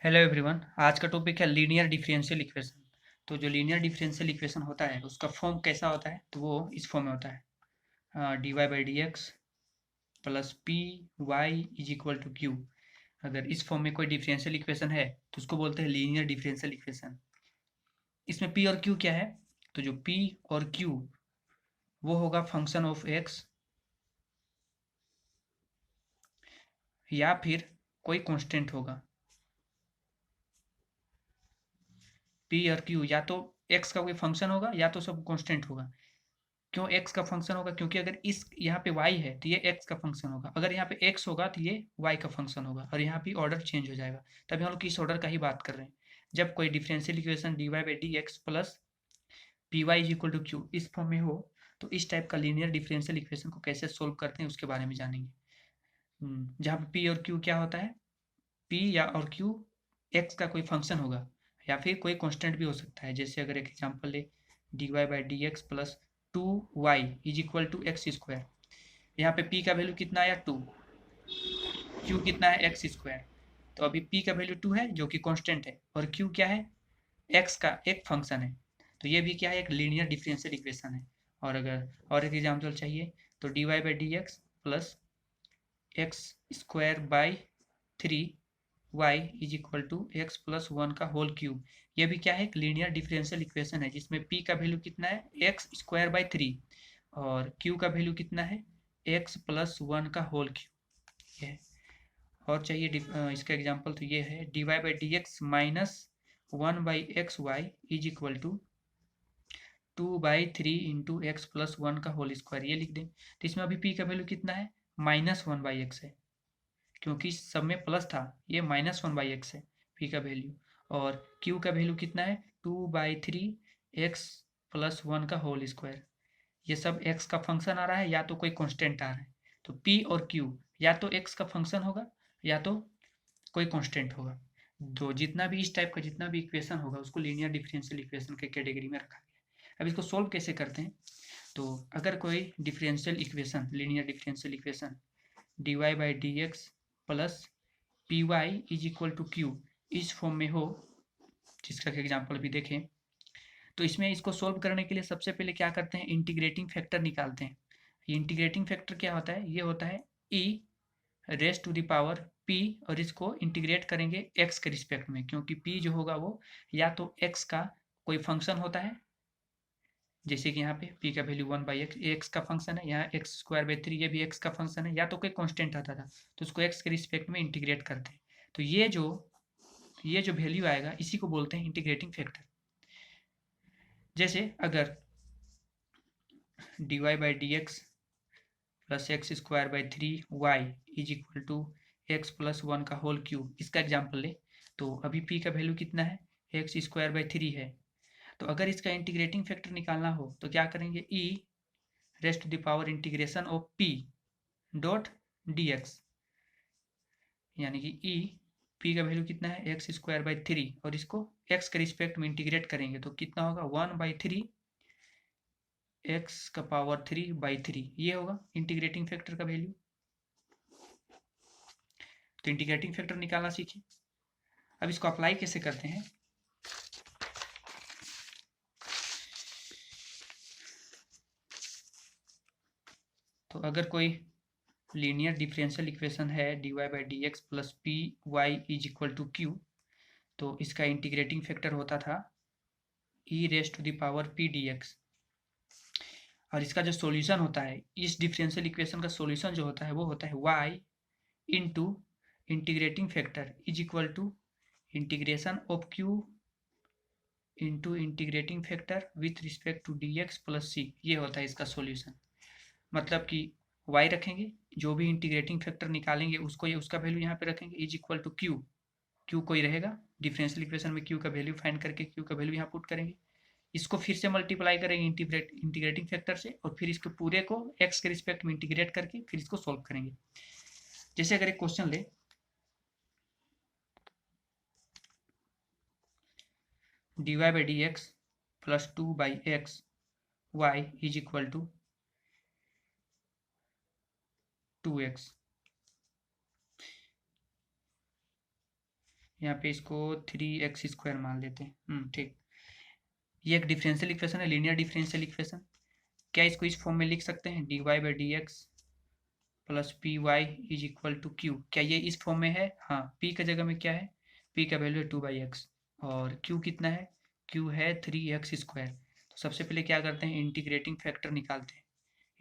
Hello everyone. आज का topic है लीनियर डिफरेंशियल इक्वेशन। तो जो लीनियर डिफरेंशियल इक्वेशन होता है उसका फॉर्म कैसा होता है, तो वो इस फॉर्म में होता है D Y by D x plus P Y is equal to Q. अगर इस फॉर्म में कोई डिफरेंशियल इक्वेशन है तो उसको बोलते हैं लीनियर डिफरेंशियल इक्वेशन। इसमें पी और क्यू क्या है, तो जो पी और क्यू वो होगा फंक्शन ऑफ एक्स या फिर कोई कांस्टेंट होगा। पी और क्यू या तो एक्स का कोई फंक्शन होगा या तो सब कांस्टेंट होगा। क्यों एक्स का फंक्शन होगा, क्योंकि अगर इस यहाँ पे वाई है तो ये एक्स का फंक्शन होगा, अगर यहाँ पे एक्स होगा तो ये वाई का फंक्शन होगा, और यहाँ पे ऑर्डर चेंज हो जाएगा। तभी हम लोग किस ऑर्डर का ही बात कर रहे हैं। जब कोई differential equation D Y by D x plus P Y is equal to Q इस फॉर्म में हो, तो इस टाइप का लीनियर डिफरेंशियल इक्वेशन को कैसे सोल्व करते हैं उसके बारे में जानेंगे। जहाँ पे पी और क्यू क्या होता है, पी या और क्यू एक्स का कोई फंक्शन होगा या फिर कोई कांस्टेंट भी हो सकता है। जैसे अगर एक एग्जांपल ले, D Y by D x plus two Y is equal to X square. यहाँ पे पी का वैल्यू कितना आया, टू। क्यू कितना है, एक्स स्क्वायर। तो अभी पी का वैल्यू टू है जो कि कांस्टेंट है, और क्यू क्या है, एक्स का एक फंक्शन है। तो ये भी क्या है, एक लीनियर डिफरेंशियल इक्वेशन है। और अगर और एक एग्जाम्पल चाहिए तो D Y by D x plus X square by three Y is equal to X plus one का होल क्यूब। ये भी क्या है, एक लीनियर डिफरेंशियल इक्वेशन है जिसमें पी का वैल्यू कितना है, एक्स स्क्वायर बाई थ्री, और क्यू का वैल्यू कितना है, एक्स प्लस वन का होल क्यूब। ये है। और चाहिए इसका एग्जांपल तो ये है D Y by D X minus one by X Y is equal to two by three into X plus one का होल स्क्वायर। ये लिख दें। तो इसमें अभी पी का वैल्यू कितना है, माइनस वन बाई एक्स है, क्योंकि सब में प्लस था, ये माइनस वन बाई एक्स है पी का वैल्यू। और क्यू का वैल्यू कितना है, to by three x plus one का होल स्क्वायर। ये सब एक्स का फंक्शन आ रहा है या तो कोई कांस्टेंट आ रहा है। तो पी और क्यू या तो एक्स का फंक्शन होगा या तो कोई कांस्टेंट होगा। तो जितना भी इस टाइप का जितना भी इक्वेशन होगा उसको लीनियर डिफरेंशियल इक्वेशन के कैटेगरी में रखा गया है। अब इसको सोल्व कैसे करते हैं, तो अगर कोई differential equation linear differential equation D Y by D x plus P Y is equal to Q इस फॉर्म में हो, जिसका एग्जाम्पल भी देखें, तो इसमें इसको सोल्व करने के लिए सबसे पहले क्या करते हैं, इंटीग्रेटिंग फैक्टर निकालते हैं। ये इंटीग्रेटिंग फैक्टर क्या होता है, ये होता है e raise to the power p, और इसको इंटीग्रेट करेंगे एक्स के रिस्पेक्ट में, क्योंकि पी जो होगा वो या तो एक्स का कोई फंक्शन होता है, जैसे कि यहाँ पे पी का value one by x x का फंक्शन है, यहाँ एक्स स्क्वायर बाई थ्री ये भी एक्स का फंक्शन है, या तो कोई कांस्टेंट आता था तो उसको एक्स के रिस्पेक्ट में इंटीग्रेट करते हैं। तो ये जो वैल्यू आएगा इसी को बोलते हैं इंटीग्रेटिंग फैक्टर। जैसे अगर D Y by D x plus X square by three Y is equal to X plus one का होल क्यूब, इसका एग्जाम्पल ले, तो अभी पी का वैल्यू कितना है, एक्स स्क्वायर बाई थ्री है। तो अगर इसका इंटीग्रेटिंग फैक्टर निकालना हो तो क्या करेंगे, e raise to the power integration of p dot d x, यानी कि ई पी का वैल्यू कितना है, एक्स स्क्वायर बाई थ्री, और इसको एक्स के रिस्पेक्ट में इंटीग्रेट करेंगे तो कितना होगा, वन बाई थ्री एक्स का पावर थ्री बाई थ्री, ये होगा इंटीग्रेटिंग फैक्टर का वैल्यू। तो इंटीग्रेटिंग फैक्टर निकालना सीखिए। अब इसको अप्लाई कैसे करते हैं, तो अगर कोई लीनियर डिफरेंशियल इक्वेशन है D Y by D x plus P Y is equal to q, तो इसका इंटीग्रेटिंग फैक्टर होता था e raise to the power p d x, और इसका जो सॉल्यूशन होता है इस डिफरेंशियल इक्वेशन का सॉल्यूशन जो होता है वो होता है y into integrating factor is equal to integration of q into integrating factor with respect to d x plus c, ये होता है इसका सॉल्यूशन। मतलब कि y रखेंगे, जो भी इंटीग्रेटिंग फैक्टर निकालेंगे उसको ये उसका वैल्यू यहाँ पे रखेंगे is equal to Q, Q कोई रहेगा डिफरेंशियल इक्वेशन में, क्यू का वैल्यू फाइंड करके क्यू का वैल्यू यहाँ पुट करेंगे, इसको फिर से मल्टीप्लाई करेंगे इंटीग्रेटिंग फैक्टर से, और फिर इसके पूरे को एक्स के रिस्पेक्ट में इंटीग्रेट करके फिर इसको सोल्व करेंगे। जैसे अगर एक क्वेश्चन ले, D Y by D x plus two by X Y is equal to two X. यहाँ पे इसको 3x² मान लेते हैं। ठीक, ये एक डिफरेंशियल इक्वेशन है, लीनियर डिफरेंशियल इक्वेशन। क्या इसको इस फॉर्म में लिख सकते हैं, dy/dx plus P Y is equal to Q. क्या ये इस फॉर्म में है? हाँ, p का जगह में क्या है, p का वैल्यू है 2/x और q कितना है, q है 3x²। तो सबसे पहले क्या करते हैं, इंटीग्रेटिंग फैक्टर निकालते हैं।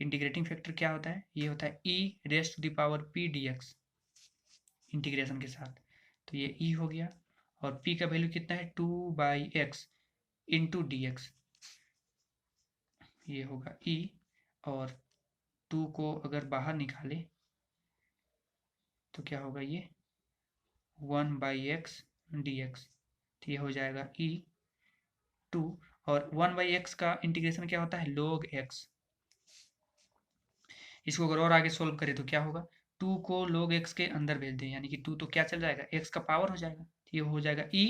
इंटीग्रेटिंग फैक्टर क्या होता है, ये होता है e⁻p dx इंटीग्रेशन के साथ। तो ये e हो गया और p का वैल्यू कितना है 2/x इंटू dx, ये होगा e। और 2 को अगर बाहर निकाले तो क्या होगा, ये 1/x dx, तो ये हो जाएगा e2। और 1/x का इंटीग्रेशन क्या होता है, log x। इसको अगर और आगे सोल्व करें तो क्या होगा, 2 को log x के अंदर भेज दें, यानी कि 2 तो क्या चल जाएगा, x का पावर हो जाएगा, तो ये हो जाएगा e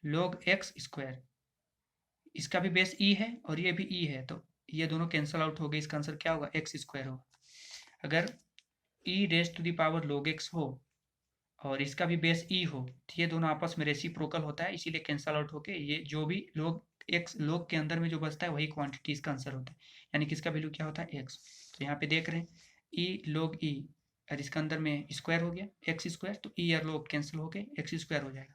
log x²। इसका भी बेस e है और ये भी e है, तो ये दोनों कैंसल आउट हो गए, इसका आंसर क्या होगा, x² होगा। अगर e⁻ log x हो और इसका भी बेस e हो तो ये दोनों आपस में रेसिप्रोकल होता है, इसीलिए कैंसल आउट होके ये जो भी log के अंदर में जो बचता है वही क्वांटिटी इसका आंसर होता है, यानी कि इसका वैल्यू क्या होता है, x। तो यहाँ पे देख रहे हैं e log e और इसका अंदर में स्क्वायर हो गया x², तो e और log कैंसिल होके x² हो जाएगा।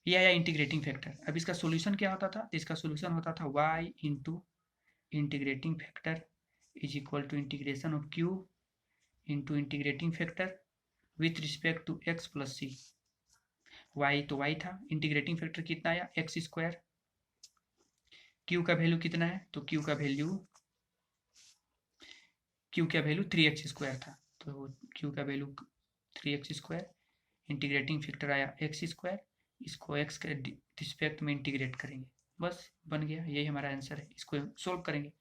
ये आया इंटीग्रेटिंग फैक्टर। अब इसका सोल्यूशन क्या होता था, इसका सोल्यूशन होता था y into integrating factor is equal to integration of q into integrating factor with respect to x plus C. y तो y था, इंटीग्रेटिंग फैक्टर कितना आया, x²। q का वैल्यू कितना है, तो q का वैल्यू 3x² था, तो q का वैल्यू 3x²। इंटीग्रेटिंग फैक्टर आया x², इसको x के रिस्पेक्ट में इंटीग्रेट करेंगे, बस बन गया, यही हमारा आंसर है। इसको सोल्व करेंगे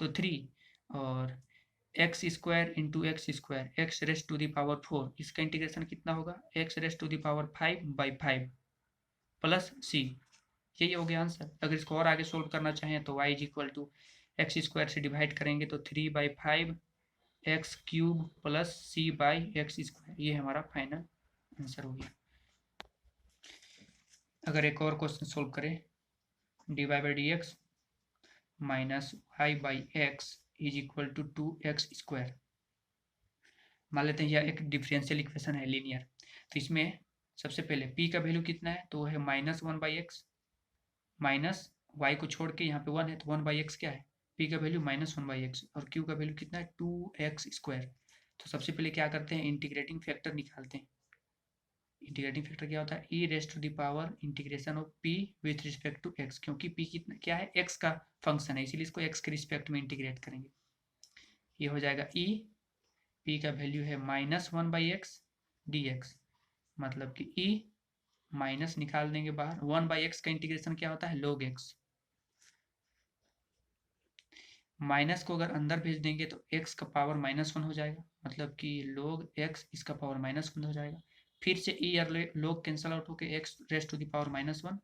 तो 3 और x² इंटू x², x⁻⁴, इसका इंटीग्रेशन कितना होगा, x⁵5/5 प्लस c, यही हो गया आंसर। अगर इसको और आगे सोल्व करना चाहें तो y is equal to x² से डिवाइड करेंगे तो 3/5 x³ प्लस c/x², ये हमारा फाइनल आंसर हो गया। अगर एक और क्वेश्चन सोल्व करें, dy/dx minus y/x is equal to 2x²। मान लेते हैं यह एक डिफरेंशियल इक्वेशन है, लीनियर। तो इसमें सबसे पहले p का वैल्यू कितना है, तो है -1/x, माइनस y को छोड़ के यहाँ पे 1 है तो 1/x क्या है, p का वैल्यू -1/x और q का वैल्यू कितना है 2x²। तो सबसे पहले क्या करते हैं, इंटीग्रेटिंग फैक्टर निकालते हैं। इंटीग्रेटिंग फैक्टर क्या होता है, e⁻⁻ integration of p with respect to x, क्योंकि p कितना क्या है, x का फंक्शन है, इसीलिए इसको x के रिस्पेक्ट में इंटीग्रेट करेंगे। ये हो जाएगा e, p का वैल्यू है -1/x dx, मतलब कि e माइनस निकाल देंगे बाहर, 1/x का इंटीग्रेशन क्या होता है, log x। माइनस को अगर अंदर भेज देंगे तो x का पावर -1 हो जाएगा, मतलब कि log x इसका पावर -1 हो जाएगा। फिर से e और log कैंसल आउट होकर x⁻⁻1,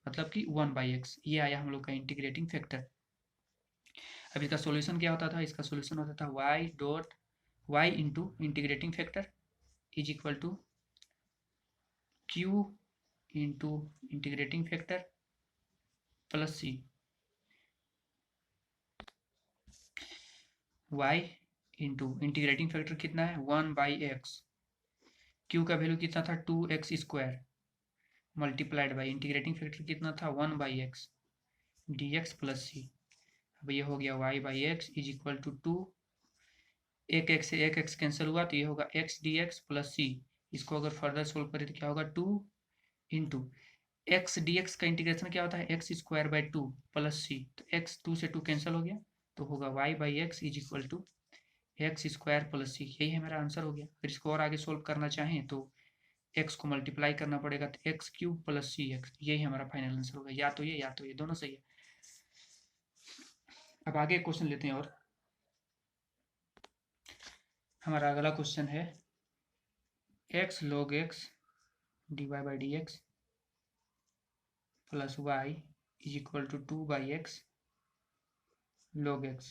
मतलब कि 1/x, ये आया हम लोग का इंटीग्रेटिंग फैक्टर। अब इसका सॉल्यूशन क्या होता था, इसका सॉल्यूशन होता था y into integrating factor is equal to q into integrating factor plus c। y into integrating factor कितना है 1/x, q का वैल्यू कितना था 2x² multiplied by integrating factor कितना था 1/x dx प्लस c। अब ये हो गया y/x इज इक्वल टू 2, एक x से एक x कैंसिल हुआ तो ये होगा x dx प्लस c। इसको अगर फर्दर सोल्व करें तो क्या होगा 2 इंटू x dx का इंटीग्रेशन क्या होता है x²/2 प्लस c, तो x 2 से 2 कैंसिल हो गया तो होगा y/x is equal to x² plus c, यही हमारा आंसर हो गया। फिर इसको और आगे सोल्व करना चाहें तो x को मल्टीप्लाई करना पड़ेगा तो x³ प्लस cx, यही हमारा फाइनल आंसर होगा, या तो ये दोनों सही है। अब आगे क्वेश्चन लेते हैं, और हमारा अगला क्वेश्चन है x log x dy/dx plus y is equal to 2/x log x।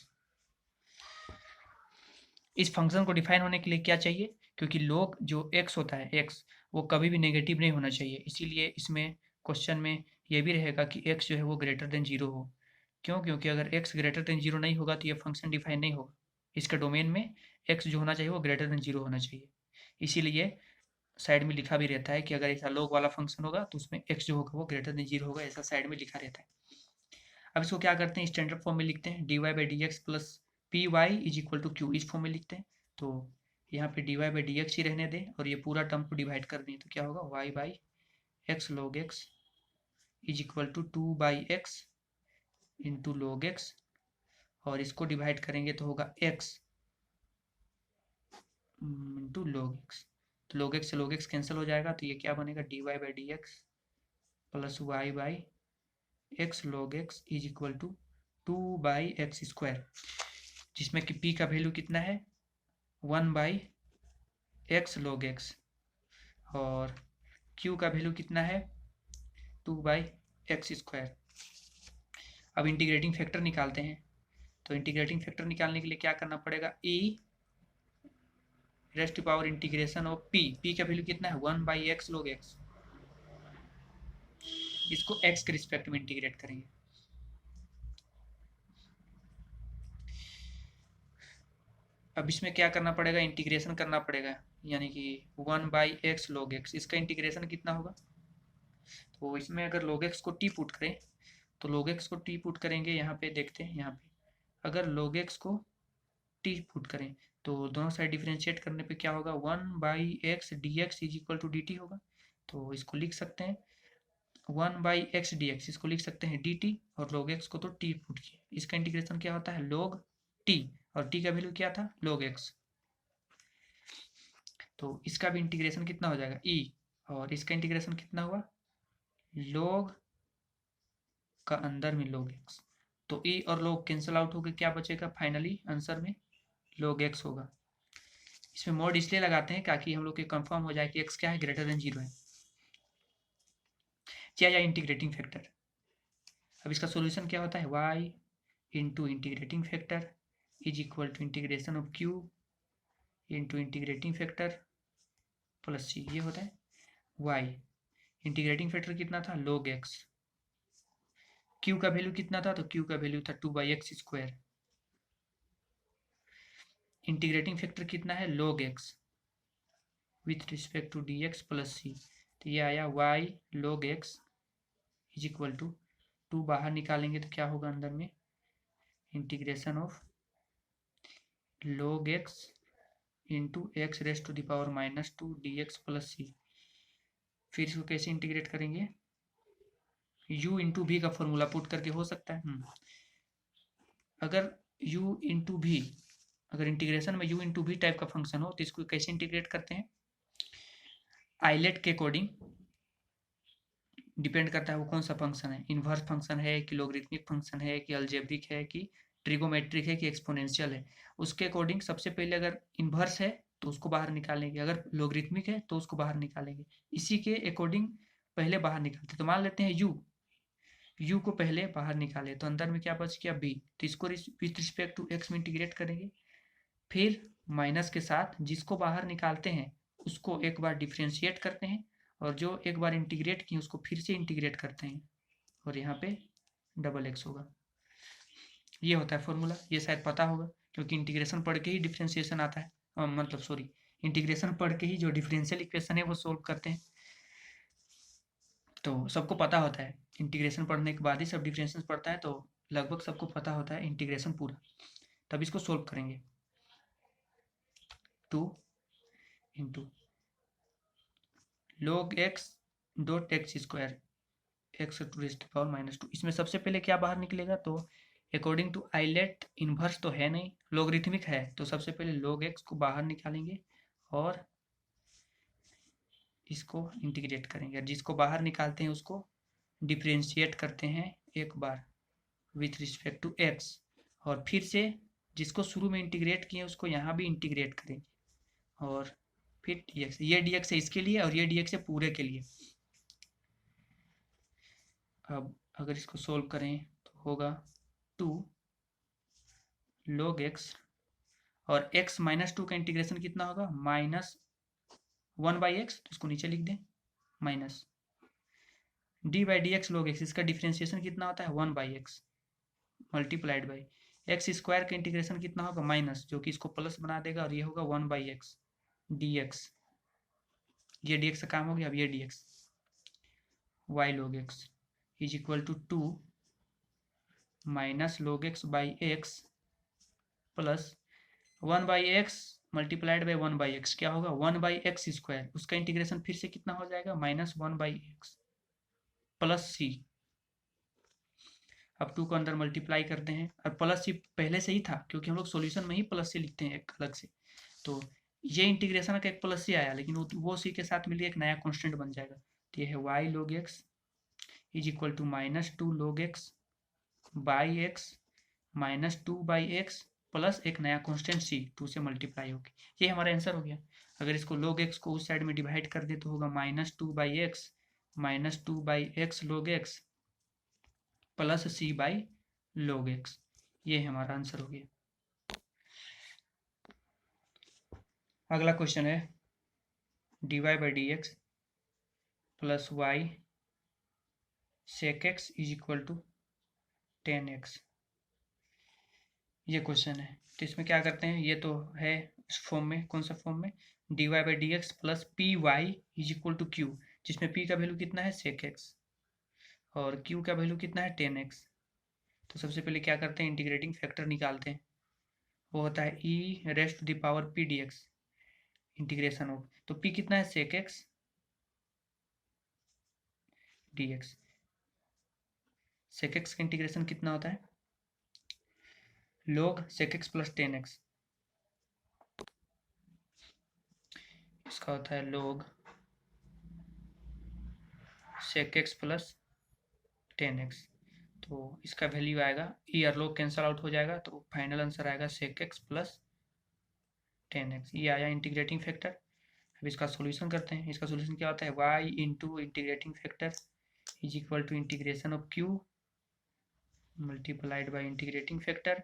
इस फंक्शन को डिफाइन होने के लिए क्या चाहिए, क्योंकि log जो x होता है x वो कभी भी नेगेटिव नहीं होना चाहिए। इसीलिए इसमें क्वेश्चन में ये भी रहेगा कि x जो है वो ग्रेटर देन 0 हो। क्यों? क्योंकि अगर x ग्रेटर देन 0 नहीं होगा तो ये फंक्शन डिफाइन नहीं होगा। इसके डोमेन में x जो होना चाहिए वो ग्रेटर देन 0 होना चाहिए। इसीलिए साइड में लिखा भी रहता है कि अगर ऐसा log वाला फंक्शन होगा तो उसमें x जो होगा वो ग्रेटर देन 0 होगा, ऐसा साइड में लिखा रहता है। अब इसको क्या करते हैं, स्टैंडर्ड फॉर्म में लिखते हैं, dy by D x plus P Y is equal to Q, इस फॉर्म में लिखते हैं। तो यहाँ पे dy बाई डी एक्स ही रहने दें और ये पूरा टर्म को डिवाइड कर दें, तो क्या होगा, y by X log X is equal to 2 by X into log X, और इसको डिवाइड करेंगे तो होगा x इंटू लॉग एक्स। तो लॉग एक्स से लॉग एक्स कैंसिल हो जाएगा, तो ये क्या बनेगा, dy by D x plus y by X log X is equal to 2 by x square, जिसमें कि p का वैल्यू कितना है 1 बाई एक्स लॉग एक्स और q का वैल्यू कितना है 2 बाई एक्स स्क्वायर। अब इंटीग्रेटिंग फैक्टर निकालते हैं। तो इंटीग्रेटिंग फैक्टर निकालने के लिए क्या करना पड़ेगा, e raised to power integration of p का वैल्यू कितना है 1 बाई एक्स लॉग एक्स, इसको x के रिस्पेक्ट में इंटीग्रेट करेंगे। अब इसमें क्या करना पड़ेगा, इंटीग्रेशन करना पड़ेगा, यानी कि 1 बाई एक्स लॉग एक्स, इसका इंटीग्रेशन कितना होगा, तो इसमें अगर log x को t पुट करें तो log x को t पुट करेंगे, यहाँ पे देखते हैं, यहाँ पे अगर log x को t पुट करें तो दोनों साइड डिफरेंशिएट करने पे क्या होगा, 1 by X D X is equal to D T होगा। तो इसको लिख सकते हैं 1 बाई एक्स डी एक्स, इसको लिख सकते हैं डी टी, और log x को तो t पुट किया, इसका इंटीग्रेशन क्या होता है log t, और t का वैल्यू क्या था log x, तो इसका भी इंटीग्रेशन कितना हो जाएगा e, और इसका इंटीग्रेशन कितना हुआ log का अंदर में log x, तो e और log कैंसिल आउट होकर क्या बचेगा, फाइनली आंसर में log x होगा। इसमें मोड इसलिए लगाते हैं ताकि हम लोग के कंफर्म हो जाए कि x क्या है, ग्रेटर देन 0 है, या इंटीग्रेटिंग फैक्टर। अब इसका सॉल्यूशन क्या होता है, y into integrating factor is equal to integration of q into integrating factor plus c, ये होता है y। इंटीग्रेटिंग फैक्टर कितना था log x, q का वैल्यू कितना था, तो q का वैल्यू था 2 by x square, integrating factor कितना है log x with respect to d x plus c, तो ये आया y log x is equal to 2 बाहर निकालेंगे तो क्या होगा अंदर में, integration of log x into x raise to the power minus 2 d x plus c. फिर इसको कैसे इंटीग्रेट करेंगे, u इंटू भी का फॉर्मूला पुट करके हो सकता है। अगर u इंटू भी, अगर इंटीग्रेशन में u इंटू भी टाइप का फंक्शन हो तो इसको कैसे इंटीग्रेट करते हैं, आइलेट के अकॉर्डिंग डिपेंड करता है वो कौन सा फंक्शन है, इन्वर्स फंक्शन है कि लॉगरिथमिक फंक्शन है कि अलजेब्रिक है कि ट्रिगोमेट्रिक है कि एक्सपोनेंशियल है, उसके अकॉर्डिंग सबसे पहले अगर इन्वर्स है तो उसको बाहर निकालेंगे, अगर लॉगरिथमिक है तो उसको बाहर निकालेंगे, इसी के अकॉर्डिंग पहले बाहर निकालते। तो मान लेते हैं u को पहले बाहर निकाले तो अंदर में क्या बच गया b, तो इसको विथ रिस्पेक्ट टू x में इंटीग्रेट करेंगे, फिर माइनस के साथ जिसको बाहर निकालते हैं उसको एक बार डिफ्रेंशिएट करते हैं, और जो एक बार इंटीग्रेट किए उसको फिर से इंटीग्रेट करते हैं, और यहाँ पे डबल एक्स होगा। ये होता है फॉर्मूला, ये शायद पता होगा क्योंकि इंटीग्रेशन पढ़ के ही डिफ्रेंशिएशन आता है, मतलब सॉरी, इंटीग्रेशन पढ़ के ही जो डिफरेंशियल इक्वेशन है वो सोल्व करते हैं, तो सबको पता होता है इंटीग्रेशन पढ़ने के बाद ही सब डिफरेंशिएशन पढ़ता है, तो लगभग सबको पता होता है इंटीग्रेशन पूरा। तब इसको सोल्व करेंगे, 2 into log x dot X square X to raise to power minus 2, इसमें सबसे पहले क्या बाहर निकलेगा, तो अकॉर्डिंग टू आइलेट इन्वर्स तो है नहीं, लॉगरिथमिक है, तो सबसे पहले log x को बाहर निकालेंगे और इसको इंटीग्रेट करेंगे, और जिसको बाहर निकालते हैं उसको डिफ्रेंशिएट करते हैं एक bar with respect to x, और फिर से जिसको शुरू में इंटीग्रेट किए उसको यहाँ भी इंटीग्रेट करेंगे, और फिर dx, ये dx है इसके लिए और ये dx है पूरे के लिए। अब अगर इसको सोल्व करें तो होगा 2 log x, और x माइनस 2 का इंटीग्रेशन कितना होगा, माइनस 1/x, तो इसको नीचे लिख दें, माइनस d/dx log x, इसका डिफ्रेंसिएशन कितना होता है 1/x multiplied by x square का इंटीग्रेशन कितना होगा माइनस, जो कि इसको प्लस बना देगा, और ये होगा 1/x dx, ये dx का काम हो गया। अब ये dx y log x is equal to 2 minus log x by X plus 1/x multiplied by 1/x, क्या होगा 1/x स्क्वायर, उसका इंटीग्रेशन फिर से कितना हो जाएगा माइनस 1/x प्लस सी। अब 2 को अंदर मल्टीप्लाई करते हैं, और प्लस सी पहले से ही था, क्योंकि हम लोग सॉल्यूशन में ही प्लस सी लिखते हैं एक अलग से, तो ये इंटीग्रेशन का एक प्लस सी आया, लेकिन वो सी के साथ मिलकर एक नया कांस्टेंट बन जाएगा। तो ये है y log x is equal to minus 2 log x by X minus 2/x plus एक नया कांस्टेंट c 2 से मल्टीप्लाई होगी। ये हमारा आंसर हो गया। अगर इसको log x को उस साइड में डिवाइड कर दे तो होगा minus 2/x minus 2/x log x plus c by log x, ये हमारा आंसर हो गया। अगला क्वेश्चन है dy/dx plus y sec x is equal to 10x, ये क्वेश्चन है। तो इसमें क्या करते हैं, ये तो है इस फॉर्म में, कौन सा फॉर्म में, dy/dx plus P Y is equal to Q, जिसमें p का वैल्यू कितना है sec x और q का वैल्यू कितना है 10x। तो सबसे पहले क्या करते हैं, इंटीग्रेटिंग फैक्टर निकालते हैं, वो होता है e raised to the power p dx integration हो, तो p कितना है sec x dx, sec x का इंटीग्रेशन कितना होता है log sec x plus 10x, इसका होता है log sec x plus 10x। तो इसका वैल्यू आएगा, ई और log कैंसल आउट हो जाएगा, तो फाइनल आंसर आएगा sec x प्लस 10x, ये आया इंटीग्रेटिंग फैक्टर। अब इसका सॉल्यूशन करते हैं। इसका सॉल्यूशन क्या होता है, y into integrating factor is equal to integration of q multiplied by integrating factor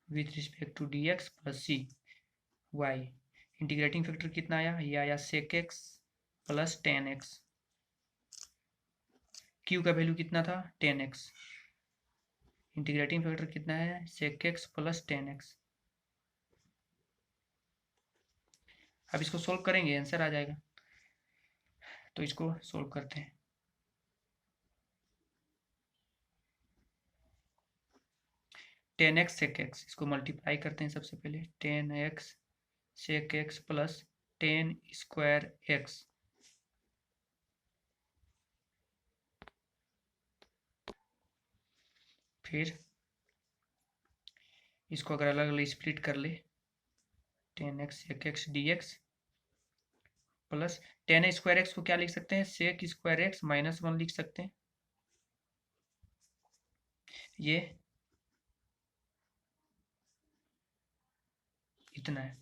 with respect to dx plus c y। Integrating factor कितना आया, ये आया sec x plus 10x, q का वैल्यू कितना था 10x, इंटीग्रेटिंग फैक्टर कितना है sec x plus 10x। अब इसको सोल्व करेंगे, आंसर आ जाएगा। तो इसको सोल्व करते हैं। टेन एक्स सेक एक्स, इसको मल्टीप्लाई करते हैं सबसे पहले, 10x sec x plus 10 square x, फिर इसको अगर अलग अलग स्प्लिट कर ले, 10x sec x D x plus 10 square x को क्या लिख सकते हैं, सेक स्क्वायर एक्स माइनस 1 लिख सकते हैं, ये इतना है।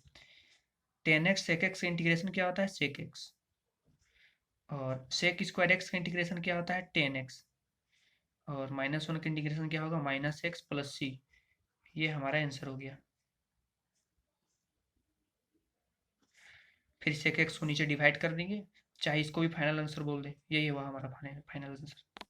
10x सेक एक्स का इंटीग्रेशन क्या होता है सेक एक्स, और सेक स्क्वायर एक्स का इंटीग्रेशन क्या होता है 10x, और माइनस 1 का इंटीग्रेशन क्या होगा माइनस एक्स प्लस सी, ये हमारा आंसर हो गया। फिर सेक एक्स को नीचे डिवाइड कर देंगे, चाहे इसको भी फाइनल आंसर बोल दें, यही हुआ हमारा फाइनल आंसर।